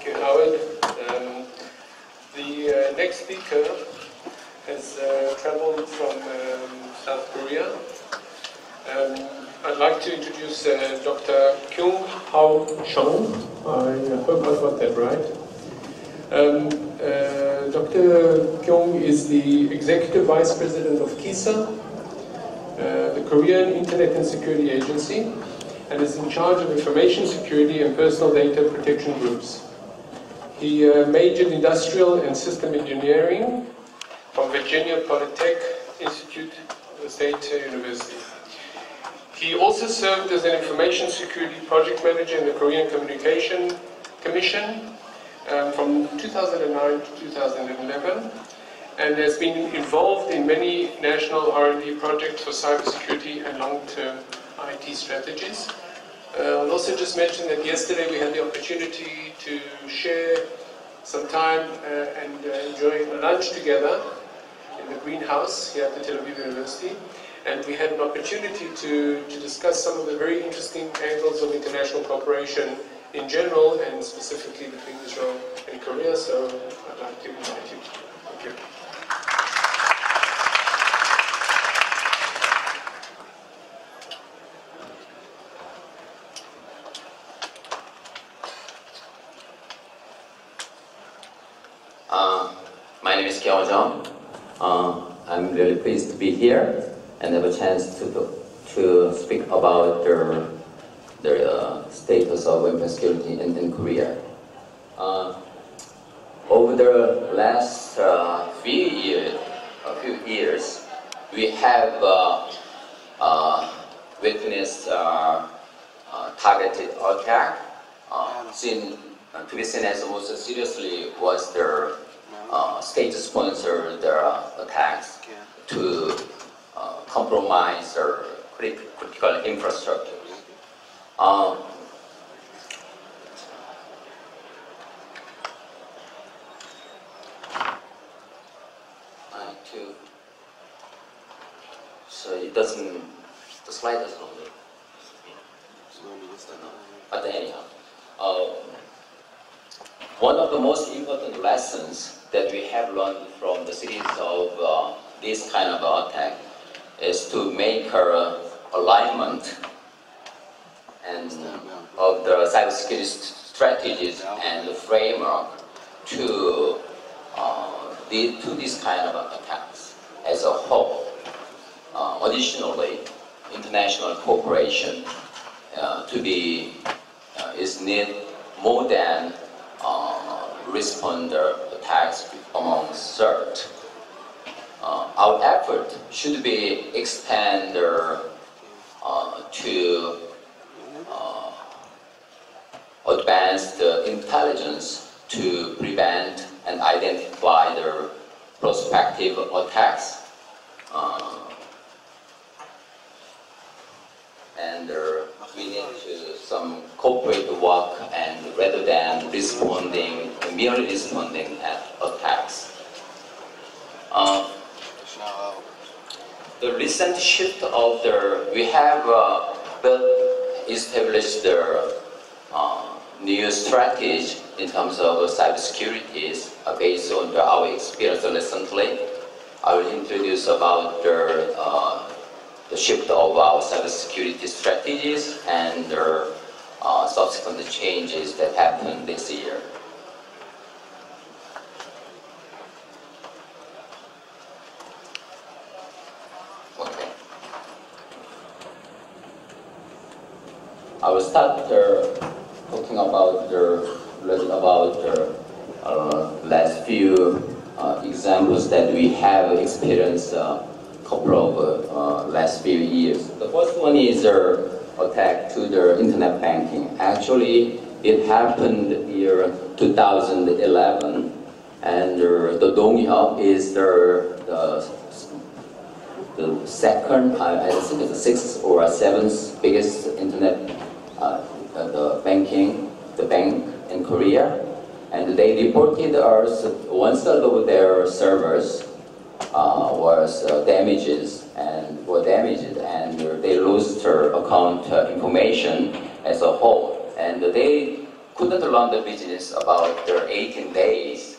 Thank you, Howard. The next speaker has traveled from South Korea. I'd like to introduce Dr. Kyung Chung. I hope I got that right. Dr. Kyung is the Executive Vice President of KISA, the Korean Internet and Security Agency, and is in charge of information security and personal data protection groups. He majored in industrial and system engineering from Virginia Polytech Institute, the State University. He also served as an information security project manager in the Korean Communication Commission from 2009 to 2011, and has been involved in many national R&D projects for cybersecurity and long-term IT strategies. I'll also just mention that yesterday we had the opportunity to share some time and enjoy lunch together in the greenhouse here at the Tel Aviv University, and we had an opportunity to discuss some of the very interesting angles of international cooperation in general and specifically between Israel and Korea, so I'd like to invite you. Thank you. My name is Kyung. I'm really pleased to be here and have a chance to speak about the status of weapon security in Korea. Over the last few years, we have witnessed targeted attack. To be seen as most seriously was the state-sponsored attacks to compromise our critical infrastructure. So it doesn't, the slide doesn't load. But anyhow, one of the most important lessons that we have learned from the series of this kind of attack is to make our alignment and of the cybersecurity strategies and the framework to this kind of attacks as a whole. Additionally, international cooperation is needed more than responder attacks among CSIRTs. Our effort should be extended to advanced intelligence to prevent and identify the prospective attacks, and we need to some corporate work and rather than merely responding at attacks. The recent shift of we have established the new strategy in terms of cybersecurity based on our experience recently. I will introduce about the shift of our cybersecurity strategies and the subsequent changes that happened this year. Okay. I will start talking about the last few examples that we have experienced couple of last few years. The first one is the attack to the internet banking. Actually, it happened year 2011, and the Dongyup is the second, I think it's the sixth or seventh biggest internet the bank in Korea, and they reported us 1/3 of their servers were damaged, and they lost their account information as a whole. And they couldn't run the business about 18 days.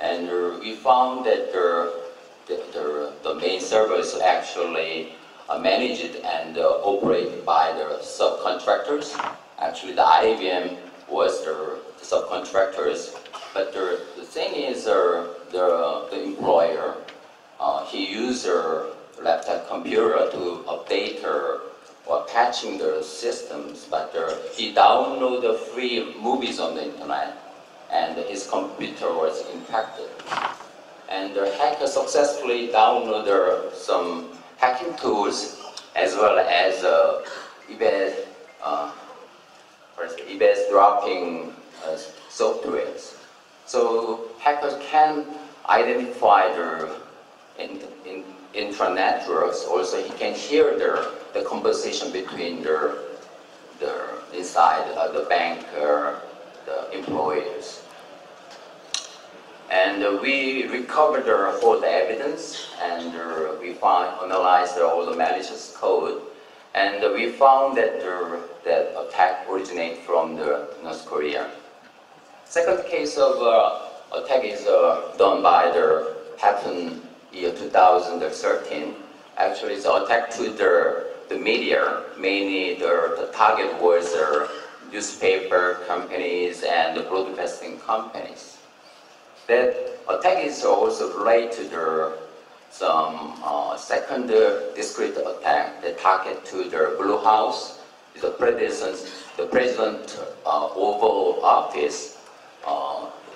And we found that the main servers actually managed and operated by the subcontractors. Actually, the IBM was the subcontractors. But the thing is, the employer, he used a laptop computer to update or patching the systems, but he downloaded free movies on the internet, and his computer was impacted. And the hacker successfully downloaded some hacking tools as well as eavesdropping softwares. So hackers can identify the intra-networks. Also, he can hear the conversation between the inside the bank or the employers. And we recovered all the evidence, and we analyzed all the malicious code, and we found that that attack originated from the North Korea. Second case of attack is done by happened year 2013. Actually, it's an attack to the media. Mainly, the target was newspaper companies and the broadcasting companies. That attack is also related to some second discrete attack that target to the Blue House, the president Oval Office.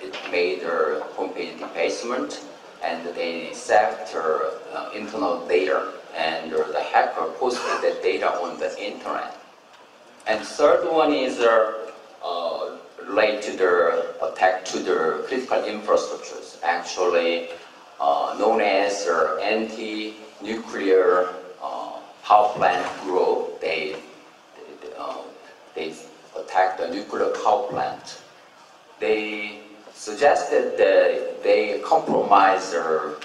It made their homepage defacement, and they saved their internal data, and the hacker posted that data on the internet. And third one is related to the attack to the critical infrastructures, actually known as anti-nuclear power plant group. They attacked the nuclear power plant. They suggested that they compromise their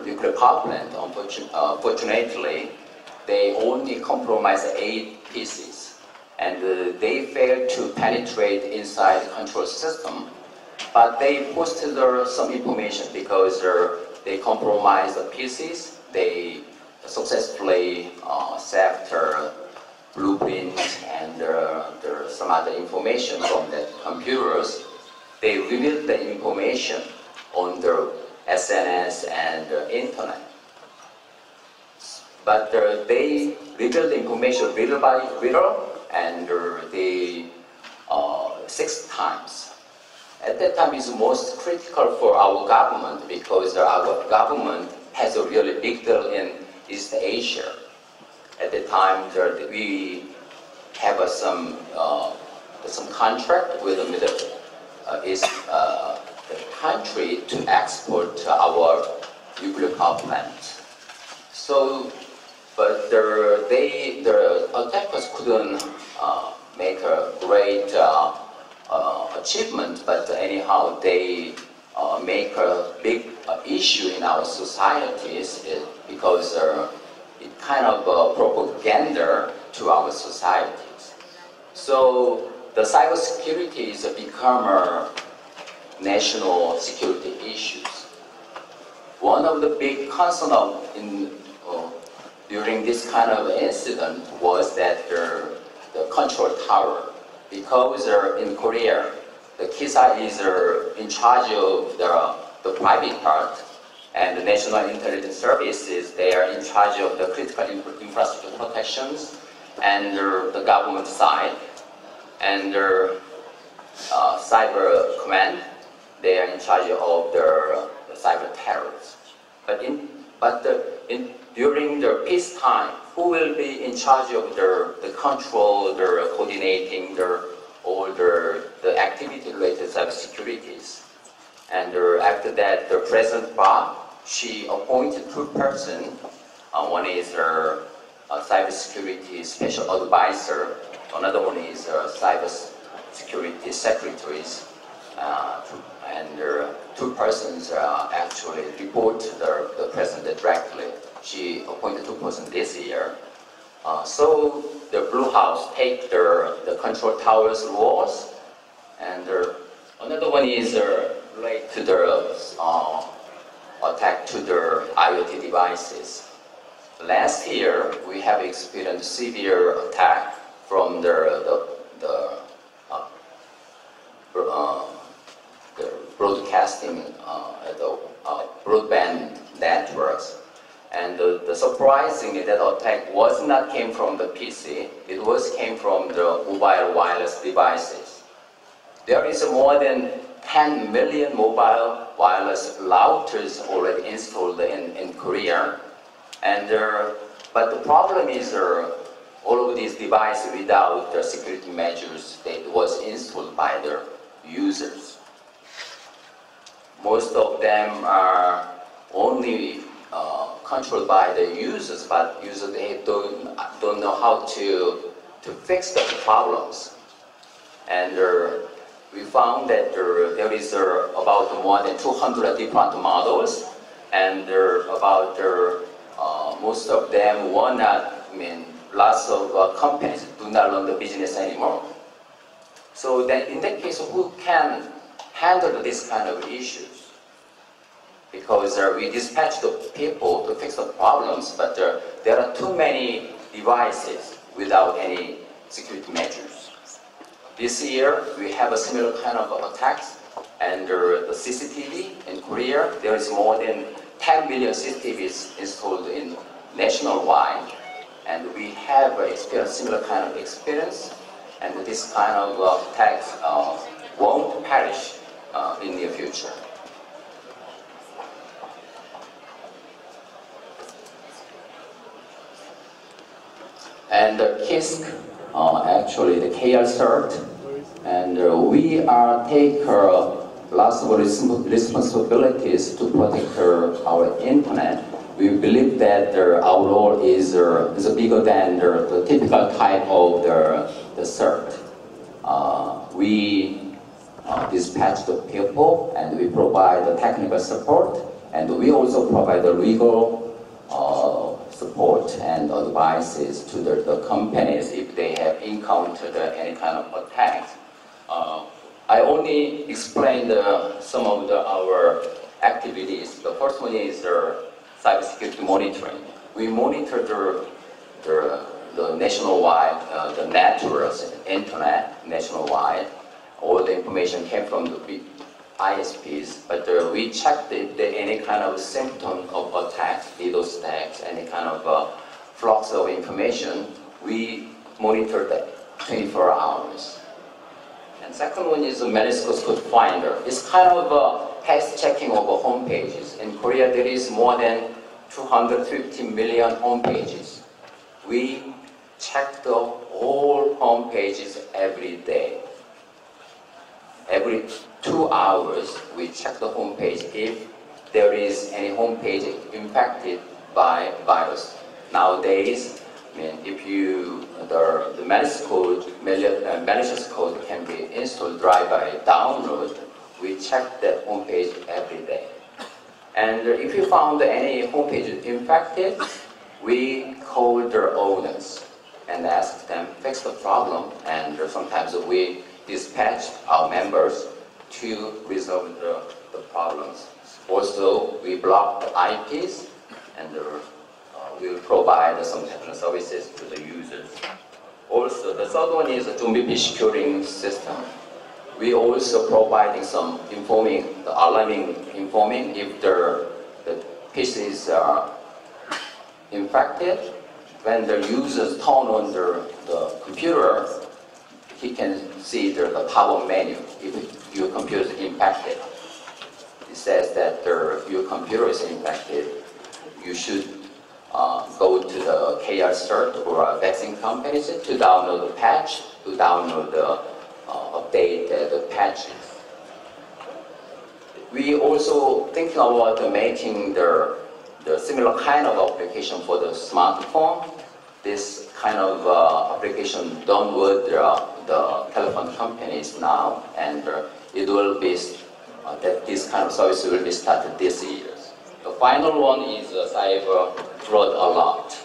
nuclear power plant. Unfortunately, they only compromised 8 pieces, and they failed to penetrate inside the control system. But they posted some information because they compromised the pieces. They successfully saved their blueprint and some other information from the computers. They revealed the information on their SNS and internet. But they revealed the information little by little, and they 6 times. At that time, it's most critical for our government because our government has a really big deal in East Asia. At the time, we have some contract with the Middle East country to export our nuclear power plant. So, but the attackers couldn't make a great achievement, but anyhow, they make a big issue in our societies because it kind of propaganda to our societies. So the cybersecurity has become a national security issues. One of the big concerns during this kind of incident was that the control tower, because in Korea, the KISA is in charge of the private part, and the National Intelligence Services, they are in charge of the critical infrastructure protections and the government side, and the cyber command, they are in charge of the cyber terrorists. During the peacetime, who will be in charge of the control, the coordinating, all the activity related to cybersecurities? And after that, the President Park, she appointed 2 persons. One is her cybersecurity special advisor. Another one is cybersecurity secretaries. And 2 persons actually report to the President directly. She appointed 2 persons this year. So the Blue House take the control towers rules And another one is related to the attack to the IoT devices. Last year, we have experienced severe attack from the broadcasting, the broadband networks. And the surprisingly, that attack was not came from the PC. It came from the mobile wireless devices. There is more than 10 million mobile wireless routers already installed in Korea. And but the problem is all of these devices without the security measures that was installed by the users. Most of them are only controlled by the users, but users they don't know how to fix the problems. And we found that there is about more than 200 different models, and about most of them were not, lots of companies do not run the business anymore. So then in that case, who can handle this kind of issues? Because we dispatch the people to fix the problems, but there are too many devices without any security measures. This year, we have a similar kind of attacks, and the CCTV in Korea, there is more than 10 million CCTVs installed in nationwide, and we have experienced similar kind of experience, and this kind of attacks won't perish in the near future. And KISC, actually the CSIRT, and we are take lots of responsibilities to protect our internet. We believe that our role is bigger than the typical type of the CERT. We dispatch the people, and we provide the technical support, and we also provide the legal support and advices to the companies if they have encountered any kind of attacks. I only explained some of our activities. The first one is cybersecurity monitoring. We monitor the nationwide, the networks, internet nationwide. All the information came from the ISPs, but we checked if there any kind of symptom of attacks, DDoS attacks, any kind of flux of information. We monitor that 24 hours. And second one is a malicious code finder. It's kind of a test checking of home pages. In Korea, there is more than 250 million home pages. We check the whole home pages every day. Every 2 hours, we check the home page if there is any home page infected by virus. Nowadays, if the malicious code can be installed by download, we check that home page every day. And if you found any home page infected, we call their owners and ask them fix the problem, and sometimes we dispatch our members to resolve the problems. Also, we block the IPs, and we will provide some technical services to the users. Also, the third one is a zombie securing system. We also providing some alarming informing if the PCs are infected. When the users turn on the computer, he can see the power menu if your computer is impacted. It says that your computer is infected. You should go to the CSIRT or vaccine companies to download the patch, to download the update the patches. We also think about making the similar kind of application for the smartphone. This kind of application done with the telephone companies now, and it will be that this kind of service will be started this year. The final one is cyber fraud alert.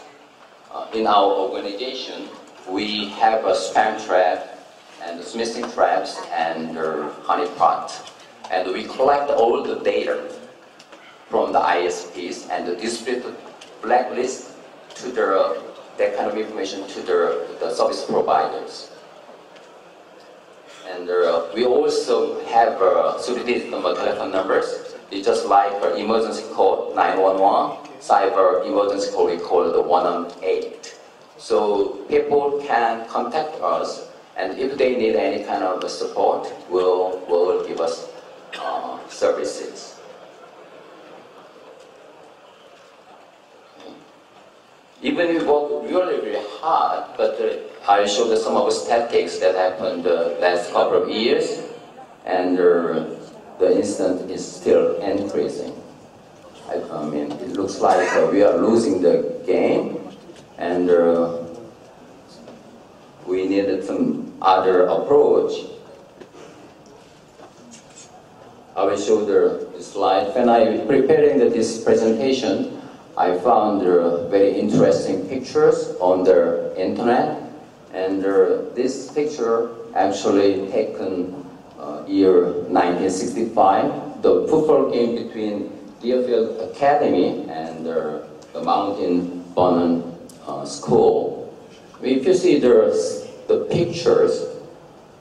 In our organization, we have a spam trap and smithing traps and honeypot. And we collect all the data from the ISPs and distribute the blacklist to that kind of information to the service providers. And we also have 3-digit number telephone numbers. It's just like emergency code 911, cyber emergency code we call the 118. So people can contact us, and if they need any kind of support, will give us services. Even we work really, really hard, but I showed some of the statistics that happened the last couple of years, and the incident is still increasing. I mean, it looks like we are losing the game, and we needed some other approach. I will show the slide. When I was preparing this presentation, I found very interesting pictures on the internet, and this picture actually taken year 1965, the football game between Deerfield Academy and the Mountain Vernon School. If you see the pictures,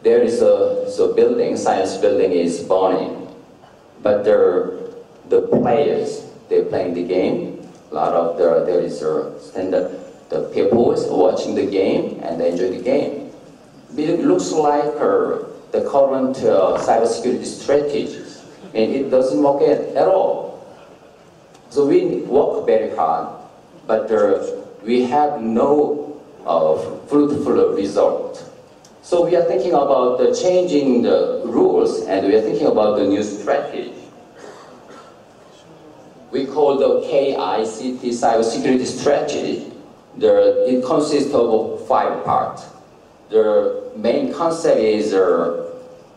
there is a building, science building is burning, but the players, they're playing the game. A lot of there is the people watching the game and they enjoy the game. It looks like the current cybersecurity strategies, and it doesn't work at all. So we work very hard, but we have no fruitful result. So we are thinking about changing the rules, and we are thinking about the new strategy. We call the KICT cybersecurity strategy. It consists of 5 parts. The main concept is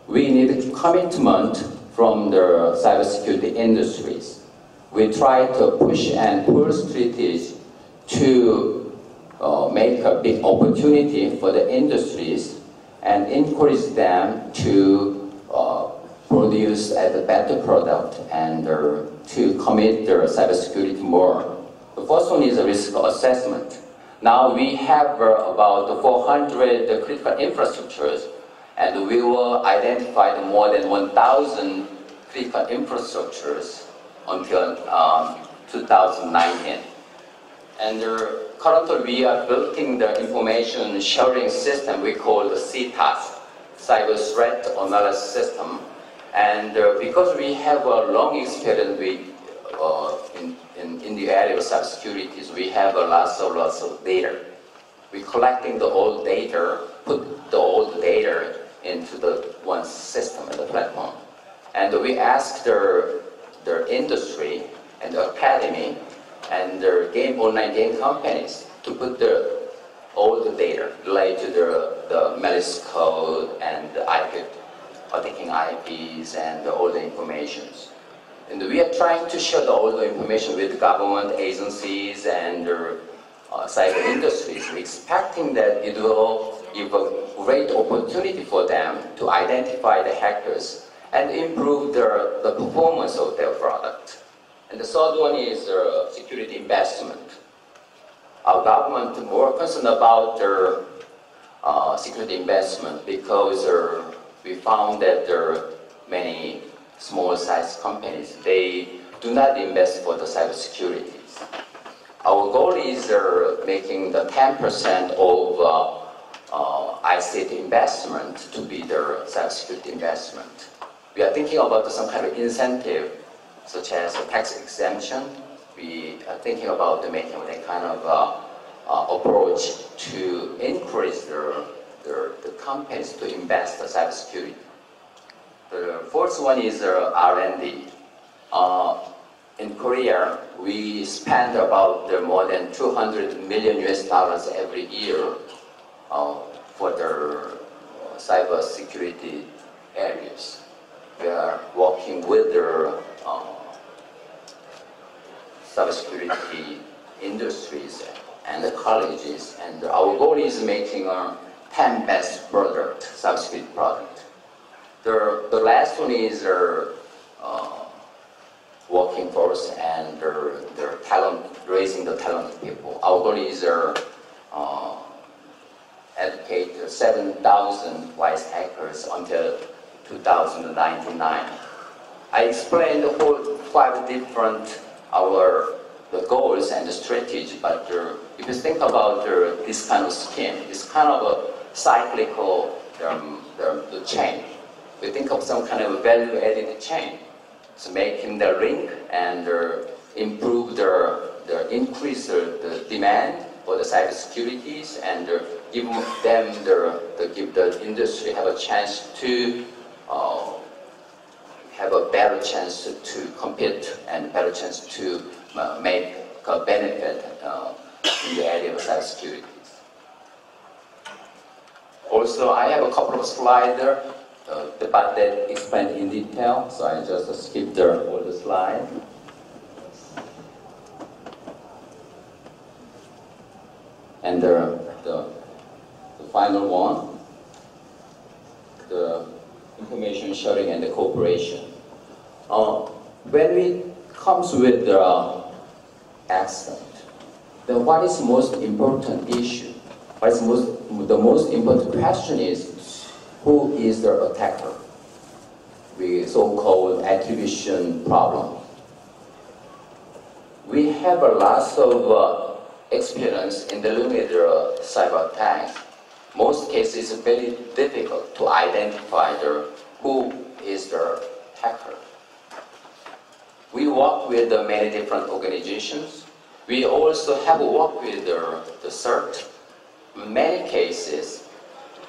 we need commitment from the cybersecurity industries. We try to push and pull strategies to make a big opportunity for the industries and encourage them to produce a better product and to commit their cybersecurity more. The first one is a risk assessment. Now we have about 400 critical infrastructures, and we will identify more than 1,000 critical infrastructures until 2019. And currently we are building the information sharing system we call the CSIRTs, Cyber Threat Analysis System. And because we have a long experience in the area of cybersecurity, we have lots of data. We're collecting the old data, put the old data into the one system and the platform. And we ask their industry and the academy and their online game companies to put all the data related to the malicious code and the IP, attacking IPs and all the informations. And we are trying to share all the information with government agencies and cyber industries. We're expecting that it will give a great opportunity for them to identify the hackers and improve the performance of their product. And the third one is security investment. Our government is more concerned about their security investment because we found that there are many small-sized companies, they do not invest for the cybersecurity. Our goal is making the 10% of ICT investment to be their cybersecurity investment. We are thinking about some kind of incentive, such as a tax exemption. We are thinking about making that kind of approach to encourage the companies to invest in cybersecurity. The fourth one is R&D. In Korea, we spend about more than $200 million every year for the cybersecurity areas. We are working with the cybersecurity industries and the colleges, and our goal is making 10 best product, cybersecurity product. The last one is their working force and their talent, raising the talented people. Our goal is educate 7,000 wise hackers until 2099. I explained the whole 5 different the goals and the strategy, but if you think about this kind of scheme, it's kind of a cyclical the chain. We think of some kind of value-added chain. So making the link and improve increase the demand for the cybersecurities and give them give the industry have a chance to have a better chance to compete and better chance to make a benefit in the area of cybersecurity. Also, I have a couple of slides there, but that explained in detail, so I just skipped all the slides. And the final one, the information sharing and the cooperation. When it comes with the accident, then what is the most important issue? What is the most important question is, who is the attacker? The so-called attribution problem. We have a lot of experience in dealing with cyber attacks. Most cases it's very difficult to identify who is the hacker. We work with many different organizations. We also have worked with the CERT. In many cases,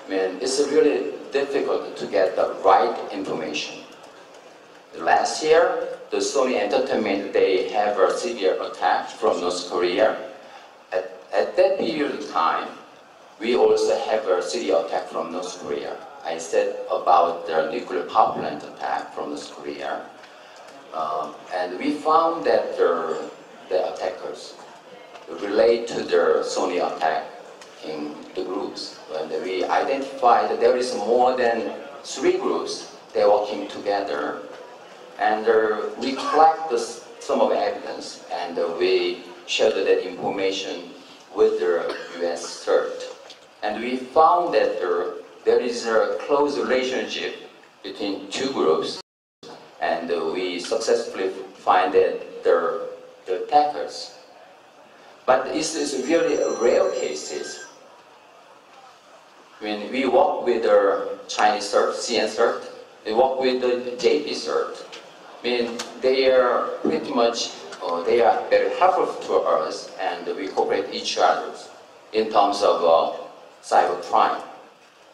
it's really difficult to get the right information. Last year, the Sony Entertainment, they have a severe attack from North Korea. At that period of time, we also have a severe attack from North Korea. I said about the nuclear power plant attack from North Korea. And we found that the attackers relate to the Sony attack in the groups. When we identified that there is more than 3 groups, they're working together. And we collect some of the evidence and we shared that information with the US CERT. And we found that there is a close relationship between 2 groups, and we successfully find that the attackers. But this is really rare cases. When we work with the Chinese CERT, CSIRT, we work with the JP CERT. They are pretty much, they are very helpful to us, and we cooperate each other in terms of cyber crime.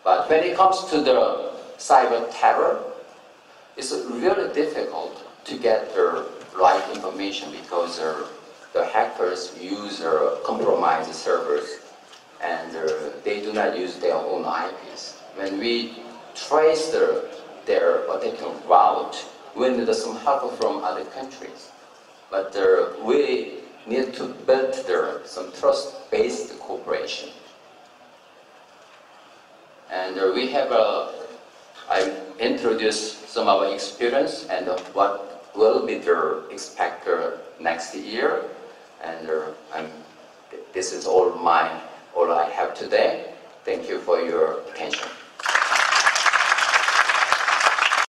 But when it comes to the cyber terror, it's really difficult to get the right information because the hackers use compromised servers and they do not use their own IPs. When we trace their attacking route, we need some help from other countries. But we need to build some trust-based cooperation. And we have I introduced some of our experience and what will be the expected next year. And this is all I have today. Thank you for your attention.